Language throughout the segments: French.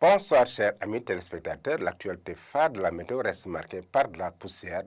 Bonsoir chers amis téléspectateurs, l'actualité phare de la météo reste marquée par de la poussière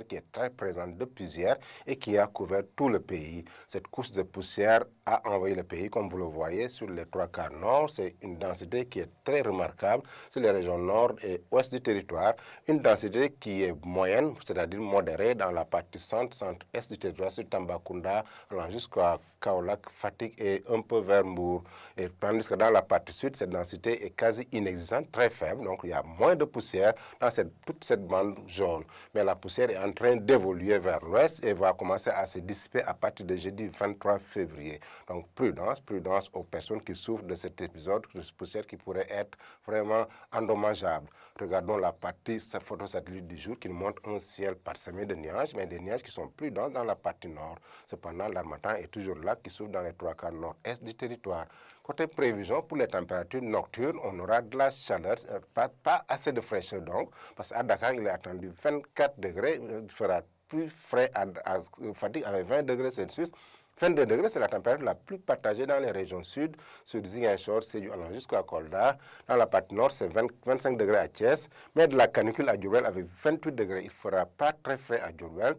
qui est très présente depuis hier et qui a couvert tout le pays. Cette couche de poussière a envahi le pays, comme vous le voyez, sur les 3/4 nord. C'est une densité qui est très remarquable sur les régions nord et ouest du territoire. Une densité qui est moyenne, c'est-à-dire modérée dans la partie centre-est du territoire, sur Tambacounda, allant jusqu'à Kaolack, Fatick et un peu vers Mbour. Et tandis que dans la partie sud, cette densité est quasi inexistante, très faible, donc il y a moins de poussière dans toute cette bande jaune. Mais la poussière est en train d'évoluer vers l'ouest et va commencer à se dissiper à partir de jeudi 23 février. Donc prudence, prudence aux personnes qui souffrent de cet épisode de poussière qui pourrait être vraiment endommageable. Regardons la partie photo satellite du jour qui nous montre un ciel parsemé de nuages, mais des nuages qui sont plus denses dans la partie nord. Cependant, l'harmattan est toujours là, qui s'ouvre dans les 3/4 nord-est du territoire. Côté prévision, pour les températures nocturnes, on aura de la chaleur, pas assez de fraîcheur donc, parce qu'à Dakar, il est attendu 24 degrés, il fera plus frais à Fatick avec 20 degrés Celsius. 22 degrés, c'est la température la plus partagée dans les régions sud, sur Ziguinchor, Sédhiou, allant jusqu'à Kolda. Dans la partie nord, c'est 25 degrés à Thiès, mais de la canicule à Diourbel avec 28 degrés. Il ne fera pas très frais à Diourbel.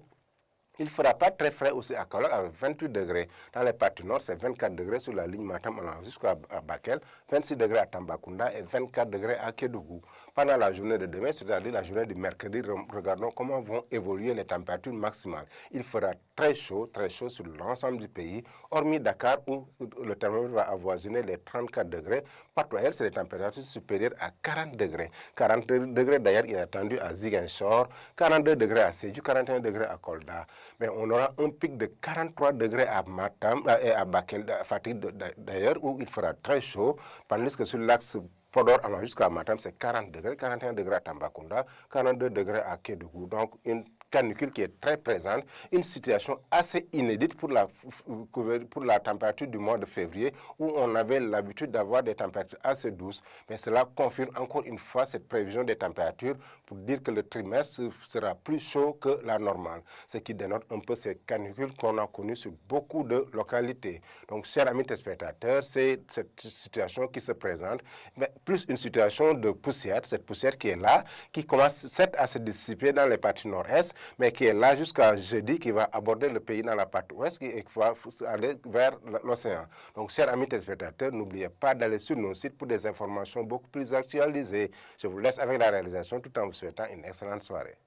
Il ne fera pas très frais aussi à Kaolack avec 28 degrés. Dans les parties nord, c'est 24 degrés sur la ligne Matam allant jusqu'à Bakel, 26 degrés à Tambacounda et 24 degrés à Kédougou. Pendant la journée de demain, c'est-à-dire la journée du mercredi, regardons comment vont évoluer les températures maximales. Il fera très chaud sur l'ensemble du pays, hormis Dakar où le thermomètre va avoisiner les 34 degrés. Partout ailleurs, c'est des températures supérieures à 40 degrés. 40 degrés d'ailleurs, il est attendu à Ziguinchor, 42 degrés à Sédhiou, 41 degrés à Kolda. Mais on aura un pic de 43 degrés à Matam et à Bakel, à Fatick d'ailleurs, où il fera très chaud, tandis que sur l'axe Podor allant jusqu'à Matam, c'est 40 degrés, 41 degrés à Tambacounda, 42 degrés à Kédougou. Donc une canicule qui est très présente, une situation assez inédite pour la température du mois de février, où on avait l'habitude d'avoir des températures assez douces. Mais cela confirme encore une fois cette prévision des températures pour dire que le trimestre sera plus chaud que la normale, ce qui dénote un peu ces canicules qu'on a connues sur beaucoup de localités. Donc, chers amis téléspectateurs, c'est cette situation qui se présente, mais plus une situation de poussière, cette poussière qui est là, qui commence certes à se dissiper dans les parties nord-est, mais qui est là jusqu'à jeudi, qui va aborder le pays dans la partie ouest et qui va aller vers l'océan. Donc, chers amis téléspectateurs, n'oubliez pas d'aller sur nos sites pour des informations beaucoup plus actualisées. Je vous laisse avec la réalisation tout en vous souhaitant une excellente soirée.